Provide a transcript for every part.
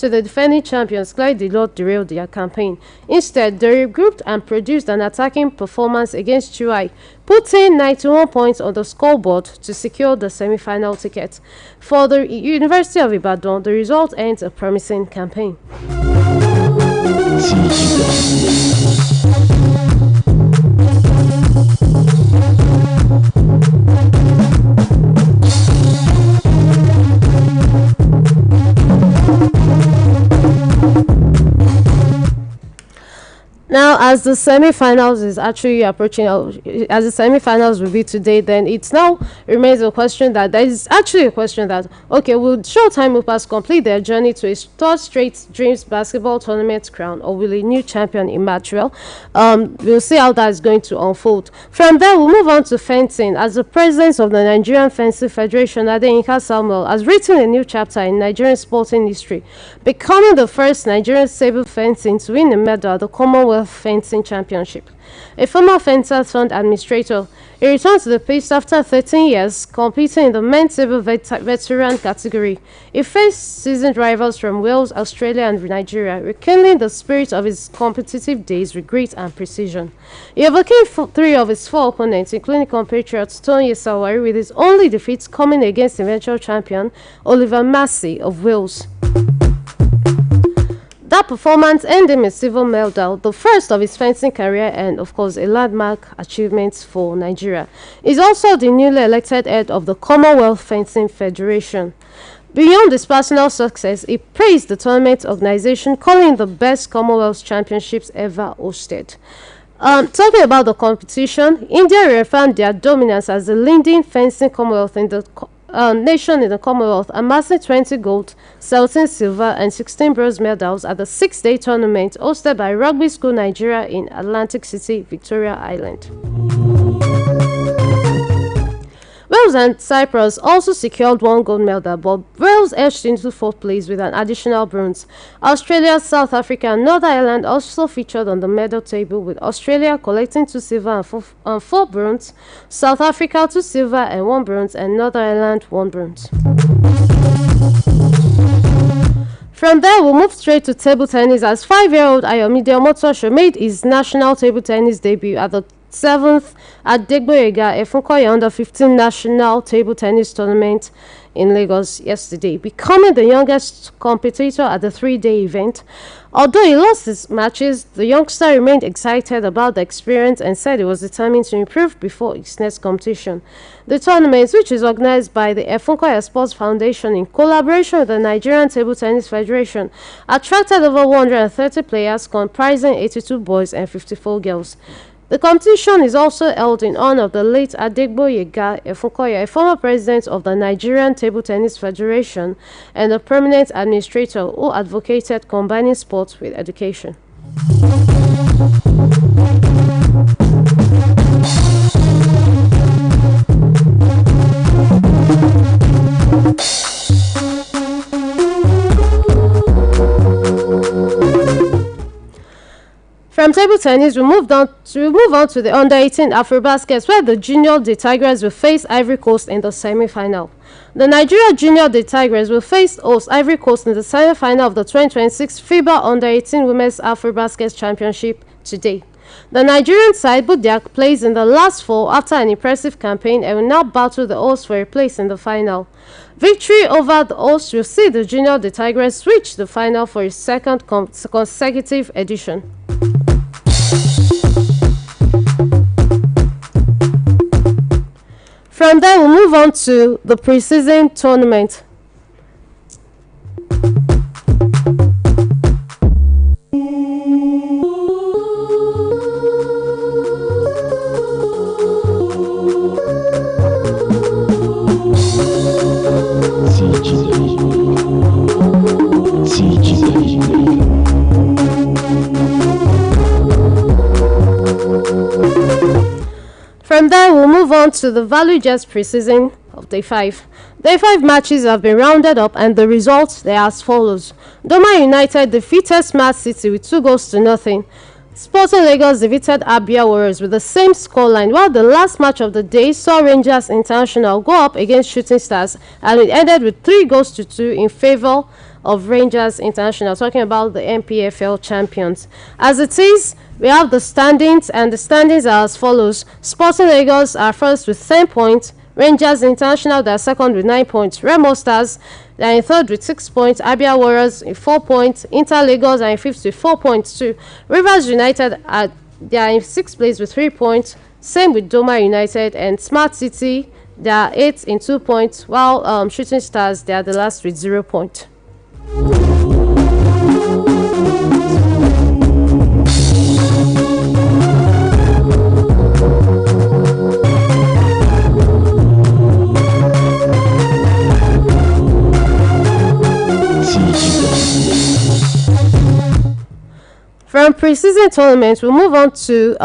after the defending champions clearly did not derail their campaign. Instead, they regrouped and produced an attacking performance against UI, putting 91 points on the scoreboard to secure the semi-final ticket. For the University of Ibadan, the result ends a promising campaign. Now, as the semi-finals is actually approaching, as the semi-finals will be today, then it now remains a question that there is actually a question that, okay, will Showtime Hoopers complete their journey to a third straight Dreams basketball tournament crown, or will a new champion emerge? Well, we'll see how that is going to unfold. From there, we'll move on to fencing, as the president of the Nigerian Fencing Federation, Adeyinka Samuel, has written a new chapter in Nigerian sporting history, becoming the first Nigerian table fencing to win a medal at the Commonwealth Fencing Championship. A former fencer turned administrator, he returned to the piste after 13 years competing in the men's table veteran category. He faced seasoned rivals from Wales, Australia and Nigeria, rekindling the spirit of his competitive days with grit and precision. He overcame 3 of his 4 opponents, including compatriots Tony Sawari, with his only defeats coming against eventual champion Oliver Massey of Wales. That performance earned him a silver medal, the first of his fencing career and, of course, a landmark achievement for Nigeria. He's also the newly elected head of the Commonwealth Fencing Federation. Beyond his personal success, he praised the tournament organization, calling it the best Commonwealth Championships ever hosted. Talking about the competition, India reaffirmed their dominance as the leading fencing Commonwealth in the nation in the Commonwealth, amassing 20 gold, 17 silver and 16 bronze medals at the 6-day tournament hosted by Rugby School Nigeria in Atlantic City, Victoria Island. Wales and Cyprus also secured 1 gold medal, but Wales edged into 4th place with an additional bronze. Australia, South Africa and Northern Ireland also featured on the medal table, with Australia collecting 2 silver and 4 bronze, South Africa 2 silver and 1 bronze, and Northern Ireland 1 bronze. From there, we'll move straight to table tennis, as 5-year-old Ayomide Omotosho made his national table tennis debut at the 7th Adegboyega Efunkoye Under-15 National Table Tennis Tournament in Lagos yesterday, becoming the youngest competitor at the 3-day event. Although he lost his matches, the youngster remained excited about the experience and said he was determined to improve before his next competition. The tournament, which is organized by the Efunkoye Sports Foundation in collaboration with the Nigerian Table Tennis Federation, attracted over 130 players comprising 82 boys and 54 girls. The competition is also held in honor of the late Adegboyega Efunkoye, a former president of the Nigerian Table Tennis Federation and a permanent administrator who advocated combining sports with education. From table tennis, we move on to the under-18 Afrobaskets, where the Junior The Tigers will face Ivory Coast in the semi-final. The Nigeria Junior The Tigers will face host Ivory Coast in the semi-final of the 2026 FIBA Under-18 Women's Afrobaskets Championship today. The Nigerian side put their place in the last 4 after an impressive campaign and will now battle the host for a place in the final. Victory over the host will see the Junior The Tigers reach the final for its 2nd consecutive edition. From there, we'll move on to the preseason tournament. From there, we'll move on to the Value Jets preseason of Day 5. Day 5 matches have been rounded up and the results they are as follows. Doma United defeated Smart City with 2-0. Sporting Lagos defeated Abia Warriors with the same scoreline, while the last match of the day saw Rangers International go up against Shooting Stars and it ended with 3-2 in favour of Rangers International, talking about the NPFL champions. As it is, we have the standings, and the standings are as follows. Sporting Lagos are first with 10 points. Rangers International, they are second with 9 points. Remo Stars, they are in third with 6 points. Abia Warriors in 4 points. Inter Lagos are in fifth with 4 points too. Rivers United, they are in sixth place with 3 points. Same with Doma United. And Smart City, they are 8th in 2 points. While Shooting Stars, they are the last with 0 points. From pre-season tournaments, we'll move on to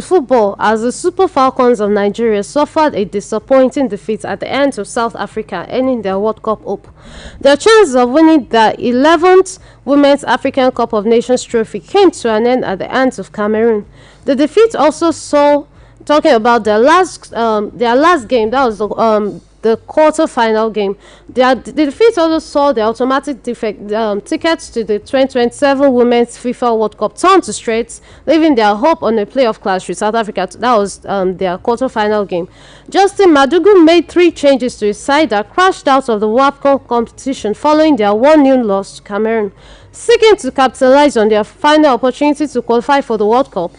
football, as the Super Falcons of Nigeria suffered a disappointing defeat at the hands of South Africa, ending their World Cup hope. Their chances of winning the 11th Women's African Cup of Nations trophy came to an end at the hands of Cameroon. The defeat also saw, talking about their last game, that was the quarter-final game. The defeat also saw the automatic tickets to the 2027 Women's FIFA World Cup turn to straits, leaving their hope on a playoff clash with South Africa. That was their quarter-final game. Justin Madugu made 3 changes to his side that crashed out of the WAFCON competition following their 1-0 loss to Cameroon. Seeking to capitalize on their final opportunity to qualify for the World Cup,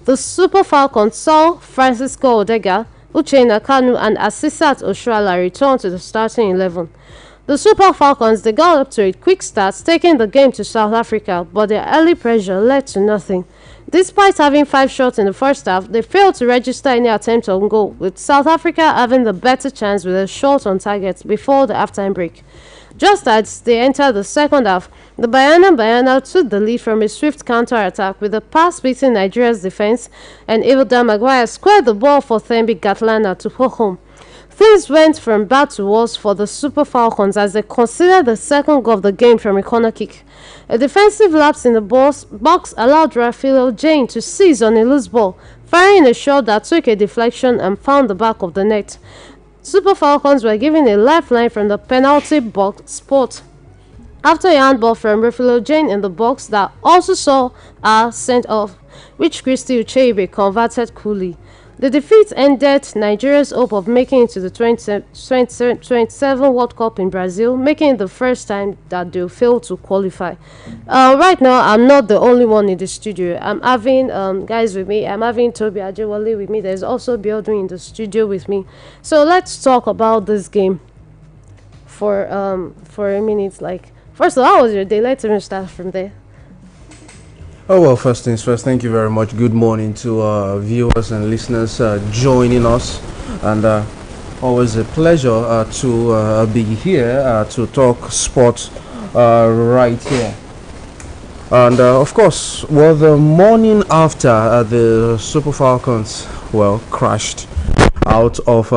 the Super Falcons saw Francisco Odega, Uchenna Kanu and Asisat Oshuala return to the starting 11. The Super Falcons, they got up to a quick start, taking the game to South Africa, but their early pressure led to nothing. Despite having 5 shots in the first half, they failed to register any attempt on goal, with South Africa having the better chance with a shot on target before the halftime break. Just as they entered the second half, the Bayana took the lead from a swift counter-attack with a pass beating Nigeria's defense, and Evilda Maguire squared the ball for Thembi Gatlana to pull home. Things went from bad to worse for the Super Falcons as they considered the second goal of the game from a corner kick. A defensive lapse in the box allowed Raphael Jane to seize on a loose ball, firing a shot that took a deflection and found the back of the net. Super Falcons were given a lifeline from the penalty box spot after a handball from Raphael Jane in the box that also saw a sent off, which Christy Ucheibe converted coolly. The defeat ended Nigeria's hope of making it to the 2027 World Cup in Brazil, making it the first time that they'll fail to qualify. Right now, I'm not the only one in the studio. I'm having guys with me. I'm having Toby Ajewale with me. There's also Biodun in the studio with me. So let's talk about this game for a minute. Like, first of all, how was your day? Let's even start from there. Oh, well, first things first, thank you very much. Good morning to viewers and listeners joining us. And always a pleasure to be here to talk sports right here. And of course, well, the morning after the Super Falcons, well, crashed out of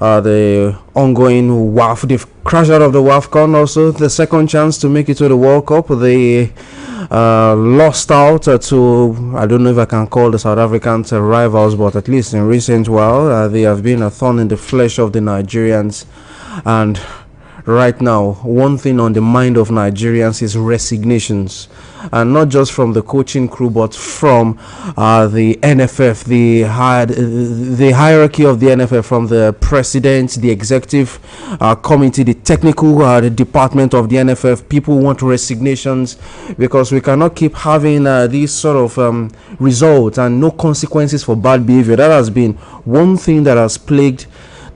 the ongoing WAF. They've crashed out of the WAFCON also, the second chance to make it to the World Cup. They lost out to, I don't know if I can call the South Africans rivals, but at least in recent while, they have been a thorn in the flesh of the Nigerians. And right now, one thing on the mind of Nigerians is resignations, and not just from the coaching crew, but from the NFF, the hierarchy of the NFF, from the president, the executive committee, the technical the department of the NFF. People want resignations because we cannot keep having these sort of results and no consequences for bad behavior. That has been one thing that has plagued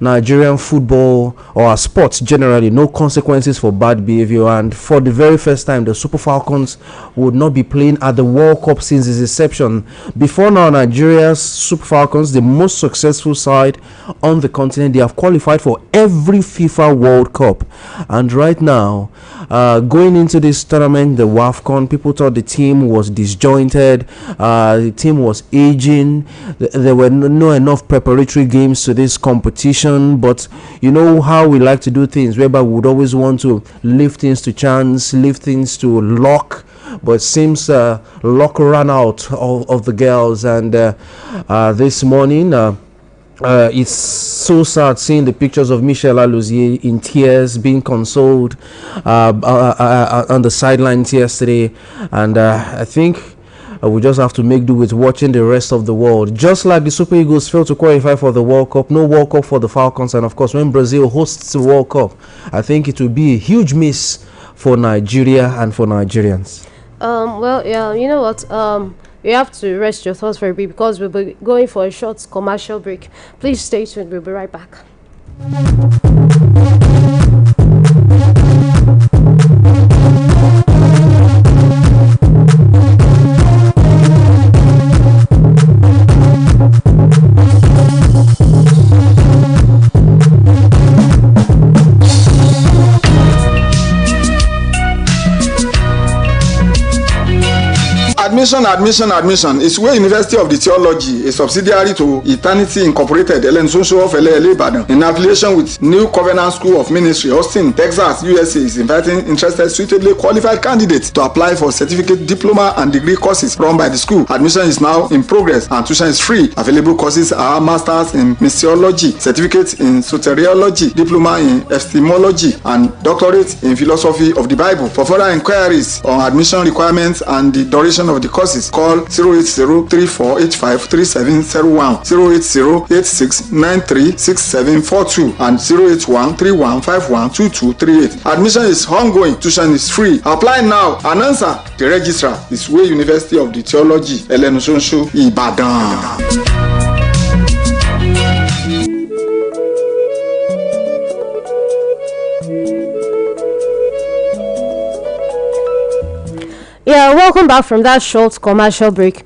Nigerian football or sports generally. No consequences for bad behavior. And for the very first time, the Super Falcons would not be playing at the World Cup since its inception. Before now, Nigeria's Super Falcons, the most successful side on the continent, they have qualified for every FIFA World Cup. And right now, going into this tournament, the WAFCON, people thought the team was disjointed, the team was aging, there were no enough preparatory games to this competition. But you know how we like to do things, whereby we would always want to leave things to chance, leave things to luck. But it seems luck ran out of the girls, and this morning It's so sad seeing the pictures of Michel Alozie in tears, being consoled on the sidelines yesterday, and I think we just have to make do with watching the rest of the world. Just like the Super Eagles failed to qualify for the World Cup, no World Cup for the Falcons, and of course when Brazil hosts the World Cup, I think it will be a huge miss for Nigeria and for Nigerians. Well, yeah, you know what? You have to rest your thoughts for a bit because we'll be going for a short commercial break. Please stay tuned. We'll be right back. Admission. It's University of the Theology, a subsidiary to Eternity Incorporated, Elensonso of Ele Ibadan, in affiliation with New Covenant School of Ministry, Austin, Texas, USA, is inviting interested, suitably qualified candidates to apply for certificate, diploma, and degree courses run by the school. Admission is now in progress and tuition is free. Available courses are Masters in Missiology, Certificate in Soteriology, Diploma in Epistemology, and Doctorate in Philosophy of the Bible. For further inquiries on admission requirements and the duration of the courses, call 080-3485-3701, 080-8693-6742, and 081-3151-2238. Admission is ongoing. Tuition is free. Apply now and answer. The registrar is University of the Theology, Elenosonsho, Ibadan. Yeah, welcome back from that short commercial break.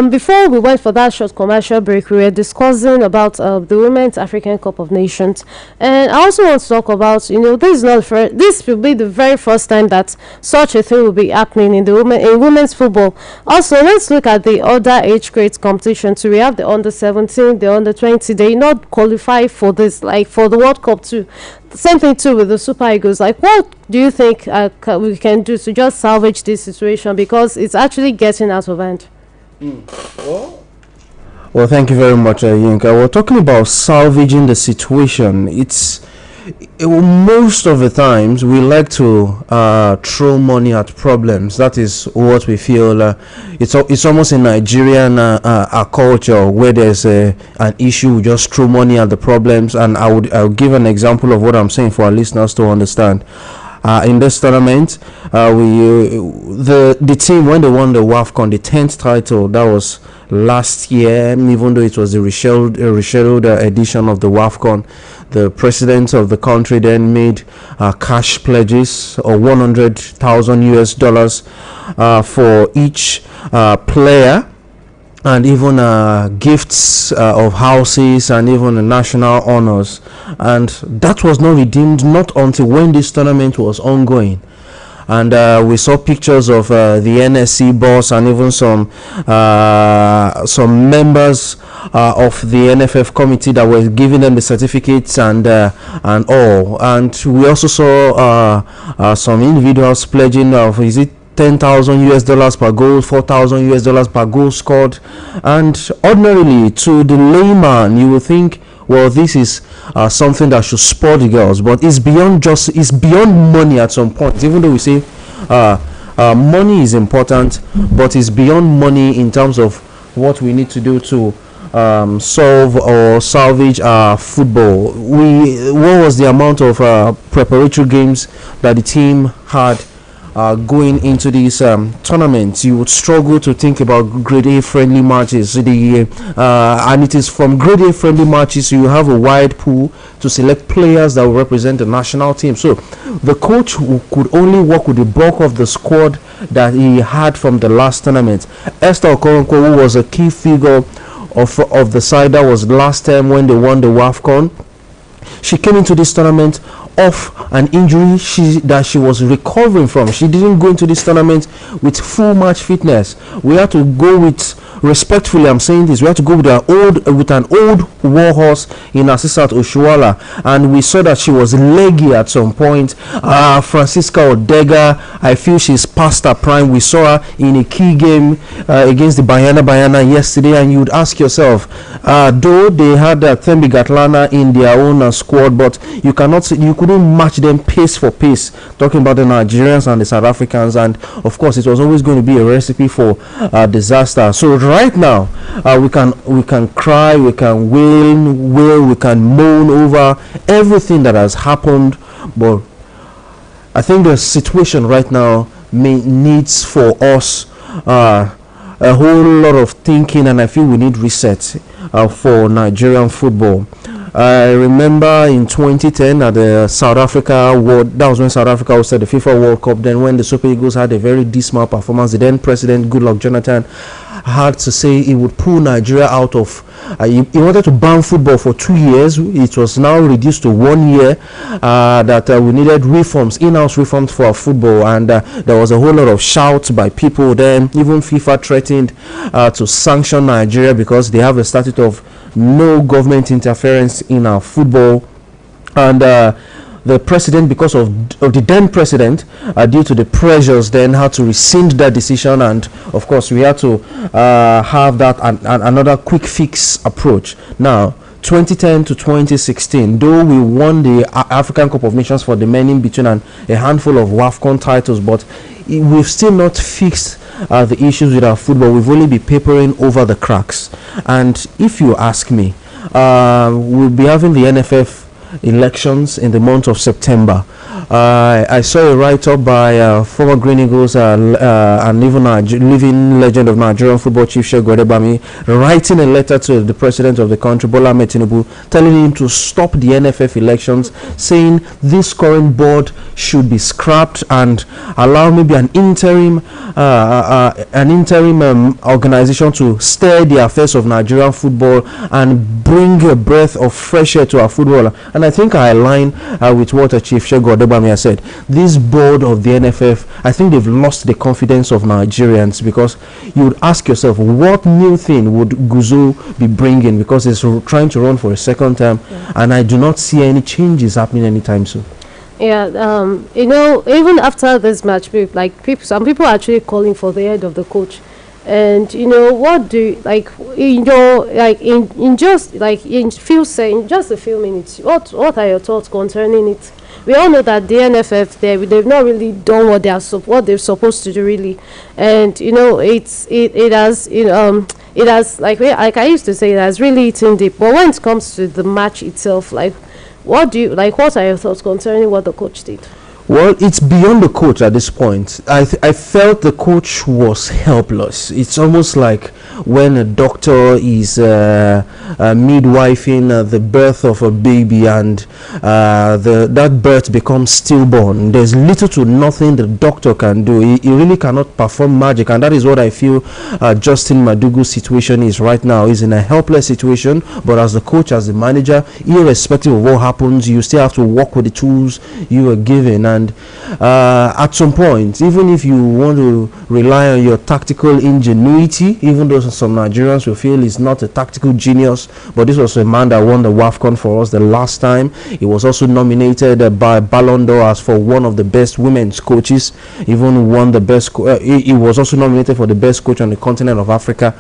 Before we went for that short commercial break, we were discussing about the Women's African Cup of Nations, and I also want to talk about, this is not this will be the very first time that such a thing will be happening in women's football. Also, let's look at the other age grades competition too. We have the under 17, the under 20. They not qualify for this, like for the World Cup too. Same thing too with the Super Eagles. Like, what do you think we can do to just salvage this situation, because it's actually getting out of hand? Well, thank you very much, Yinka. We're talking about salvaging the situation. Most of the times we like to throw money at problems. That is what we feel. It's almost in Nigerian culture, where there's an issue, we just throw money at the problems. And I'll give an example of what I'm saying for our listeners to understand. In this tournament, the team, when they won the WAFCON, the 10th title, that was last year, even though it was the rescheduled edition of the WAFCON, the president of the country then made cash pledges of $100,000 for each player, and even gifts of houses and even national honors. And that was not redeemed not until when this tournament was ongoing. And we saw pictures of the NSC boss and even some members of the NFF committee that were giving them the certificates and all. And we also saw some individuals pledging of, is it $10,000 per goal, $4,000 per goal scored. And ordinarily, to the layman, you would think, well, this is something that should spur the girls, but it's beyond money at some point. Even though we say money is important, but it's beyond money in terms of what we need to do to solve or salvage our football. What was the amount of preparatory games that the team had going into these tournaments? You would struggle to think about grade A friendly matches. And it is from grade A friendly matches you have a wide pool to select players that will represent the national team. So the coach could only work with the bulk of the squad that he had from the last tournament. Esther Okoronkwo, who was a key figure of the side that was last time when they won the WAFCON, she came into this tournament off an injury that she was recovering from. She didn't go into this tournament with full match fitness. We had to go with, respectfully I'm saying this, we had to go with an old war horse in Asisat Oshuala, and we saw that she was leggy at some point. Francisca Odega, I feel she's past her prime. We saw her in a key game against the Bayana yesterday, and you'd ask yourself, though they had Thembi Gatlana in their own squad, but you couldn't match them pace for pace, talking about the Nigerians and the South Africans, and of course it was always going to be a recipe for disaster. So right now we can cry, we can wail, we can moan over everything that has happened, but I think the situation right now needs for us a whole lot of thinking, and I feel we need reset for Nigerian football. I remember in 2010 at the South Africa World, that was when South Africa hosted the FIFA World Cup. Then when the Super Eagles had a very dismal performance, the then President Goodluck Jonathan had to say he would pull Nigeria out of, he wanted to ban football for 2 years. It was now reduced to 1 year, that we needed reforms, in-house reforms for our football, and there was a whole lot of shouts by people then. Even FIFA threatened to sanction Nigeria because they have a statute of no government interference in our football, and the president, because of the then president, due to the pressures, then had to rescind that decision, and of course we had to have that another quick fix approach. Now 2010 to 2016, though we won the African Cup of Nations for the men in between and a handful of WAFCON titles, but we've still not fixed the issues with our football. We've only been papering over the cracks. And if you ask me, we'll be having the NFF elections in the month of September. I saw a write-up by former Green Eagles and even living legend of Nigerian football, Chief Segun Odebami, writing a letter to the president of the country, Bola Ahmed Tinubu, telling him to stop the NFF elections, saying this current board should be scrapped and allow maybe an interim organization to steer the affairs of Nigerian football and bring a breath of fresh air to our football. And I think I align with what Chief Segun Odebami has said. This board of the NFF, I think they've lost the confidence of Nigerians, because you would ask yourself, what new thing would Guzo be bringing, because he's trying to run for a second term, and I do not see any changes happening anytime soon. Yeah, even after this match, some people are actually calling for the head of the coach. And what do in just a few minutes, what are your thoughts concerning it? We all know that the NFF, they've not really done what they're supposed to do, really. And it has like I used to say, it has really eaten deep. But when it comes to the match itself, what are your thoughts concerning what the coach did? Well, it's beyond the coach at this point. I felt the coach was helpless. It's almost like when a doctor is midwifing the birth of a baby, and that birth becomes stillborn. There's little to nothing the doctor can do. He really cannot perform magic, and that is what I feel Justin Madugu's situation is right now. He's in a helpless situation, but as the coach, as the manager, irrespective of what happens, you still have to work with the tools you are given. And at some point, even if you want to rely on your tactical ingenuity, even though some Nigerians will feel he's not a tactical genius, but this was a man that won the WAFCON for us the last time. He was also nominated by Ballon d'Or as for one of the best women's coaches, even won the best he was also nominated for the best coach on the continent of Africa.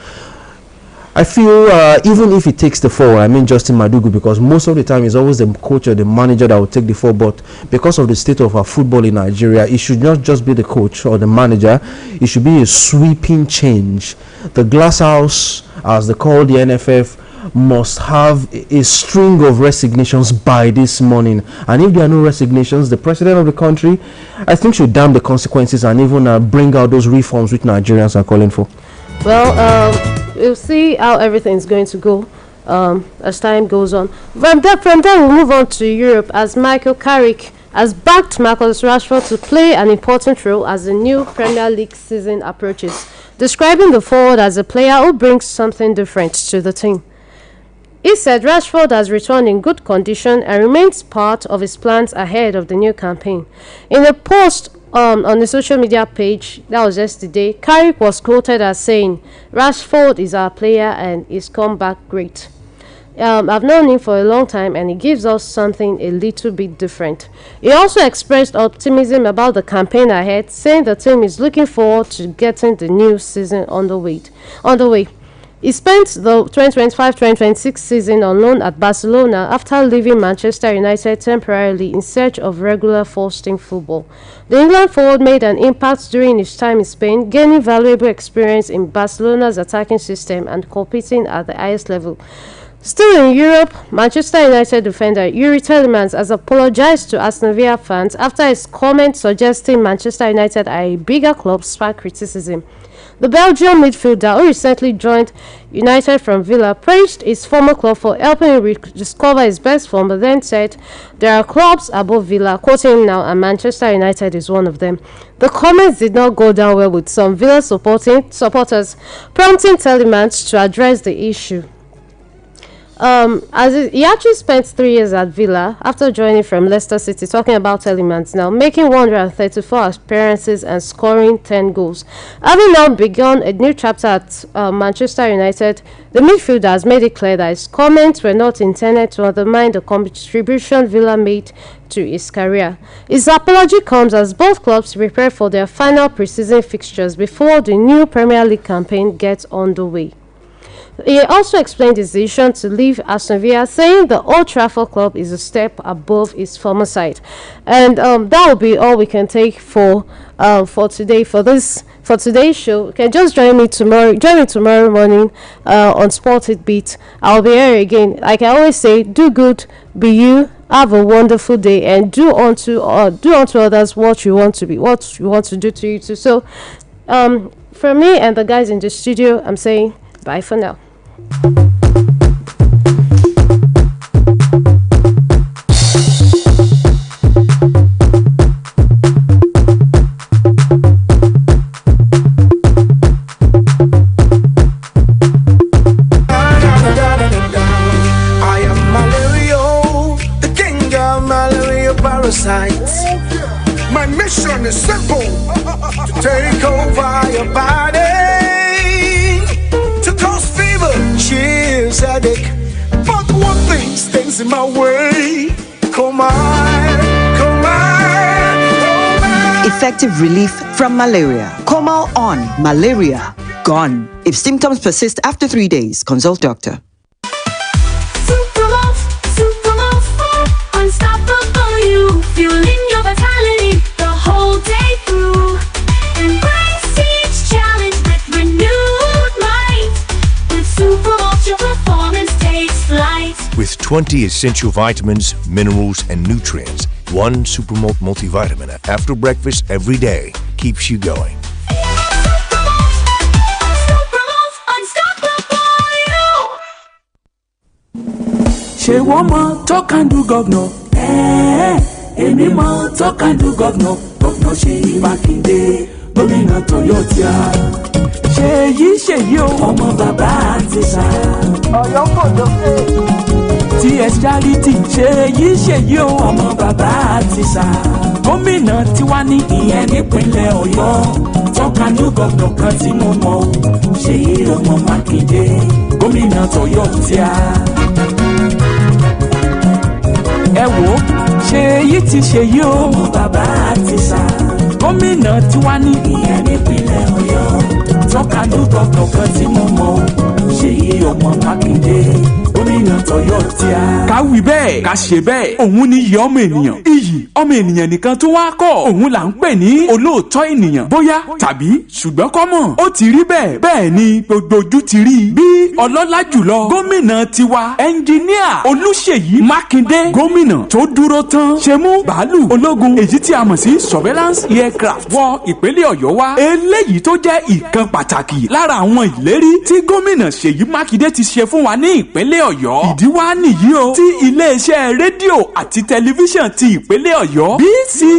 I feel even if he takes the fall, I mean Justin Madugu, because most of the time it's always the coach or the manager that will take the fall, but because of the state of our football in Nigeria, it should not just be the coach or the manager. It should be a sweeping change. The glass house, as they call the NFF, must have a string of resignations by this morning, and if there are no resignations, the president of the country, I think, should damn the consequences and even bring out those reforms which Nigerians are calling for. Well, we'll see how everything's going to go as time goes on. From there, we'll move on to Europe, as Michael Carrick has backed Marcus Rashford to play an important role as the new Premier League season approaches, describing the forward as a player who brings something different to the team. He said Rashford has returned in good condition and remains part of his plans ahead of the new campaign. In a post on the social media page, that was yesterday, Carrick was quoted as saying, "Rashford is our player and he's come back great. I've known him for a long time and he gives us something a little bit different." He also expressed optimism about the campaign ahead, saying the team is looking forward to getting the new season on the way. He spent the 2025-2026 season on loan at Barcelona after leaving Manchester United temporarily in search of regular first-team football. The England forward made an impact during his time in Spain, gaining valuable experience in Barcelona's attacking system and competing at the highest level. Still in Europe, Manchester United defender Yuri Tielemans has apologized to Aston Villa fans after his comment suggesting Manchester United are a bigger club sparked criticism. The Belgian midfielder, who recently joined United from Villa, praised his former club for helping him rediscover his best form, but then said, "There are clubs above Villa," quoting him now, and Manchester United is one of them. The comments did not go down well with some Villa supporters, prompting Tielemans to address the issue. He actually spent 3 years at Villa after joining from Leicester City, talking about Tielemans now, making 134 appearances and scoring 10 goals. Having now begun a new chapter at Manchester United, the midfielder has made it clear that his comments were not intended to undermine the contribution Villa made to his career. His apology comes as both clubs prepare for their final pre-season fixtures before the new Premier League campaign gets underway. He also explained his decision to leave Aston Villa, saying the Old Trafford club is a step above his former side. And that will be all we can take for today. For today's show, you can just join me tomorrow morning on Sportit Hit. I'll be here again. Like I always say, do good, be you. Have a wonderful day, and do unto others what you want to do to you too. So, from me and the guys in the studio, I'm saying bye for now. My mission is simple: to take over your body, to cause fever, chills, headache. But one thing stands in my way. Come on. Effective relief from malaria. Comal on. Malaria gone. If symptoms persist after 3 days, consult doctor. Fueling your vitality the whole day through. Embrace each challenge with renewed might. With Super Ultra Performance takes flight. With 20 essential vitamins, minerals, and nutrients, one Supermalt multivitamin after breakfast every day keeps you going. She woman talk and do governor. Èmi mọ̀ talk and do governor. Governor Ṣèyí Mákindé, gómìnà Tọ̀yọ́ tí a. Ṣèyí o, ọmọ bàbá àti sá. Ọ̀yọ́ kò lókè. TS Charity. Ṣèyí o, ọmọ bàbá àti sá. Gómìnà tiwa ní ìyẹn nípínlẹ̀ Ọ̀yọ́. Talk and do governor kan tí mo mọ̀ o. Ṣèyí ọmọ Mákindé, gómìnà Tọ̀yọ́ tí a. Ẹ wò ó, Ṣèyí ti ṣèyí o, ọmọ bàbá àti sá. Gómìnà tiwa ní ìyẹn nípínlẹ̀ Ọ̀yọ́. Talk and do governor kan tí mo mọ̀ o. Ṣèyí ọmọ Mákindé, gómìnà Tọ̀yọ́ tí a. Ká wí bẹ́ẹ̀, ká ṣe bẹ́ẹ̀, òun ni iyì ọmọ ènìyàn. Iyì ọmọ ènìyàn nìkan tó wá kọ́, òun là ń pè ní olóòótọ́ ènìyàn. Bóyá tàbí ṣùgbọ́n kọ́mọ̀, ó ti rí bẹ́ẹ̀, bẹ́ẹ̀ ni gbogbo ojú ti rí i. Bí ọlọ́lá jùlọ, gómìnà tiwa, ẹnjiníà Olúṣèyí Mákindé, gómìnà tó dúró tán, ṣe mú bàálù ológun èyí tí a mọ̀ sí surveillance aircraft wọ ìpínlẹ̀ Ọ̀yọ́ wá. Eléyìí tó jẹ́ ìkan pàtàkì lára àwọn ìlérí tí gómìnà Ṣèyí Mákindé ti ṣe fún wa ní ìpínlẹ̀ Ọ̀yọ́. Ìdí wá nìyí o tí iléeṣẹ́ rédíò àti tẹlifíṣàn ti ìpínlẹ̀ Ọ̀yọ́ BC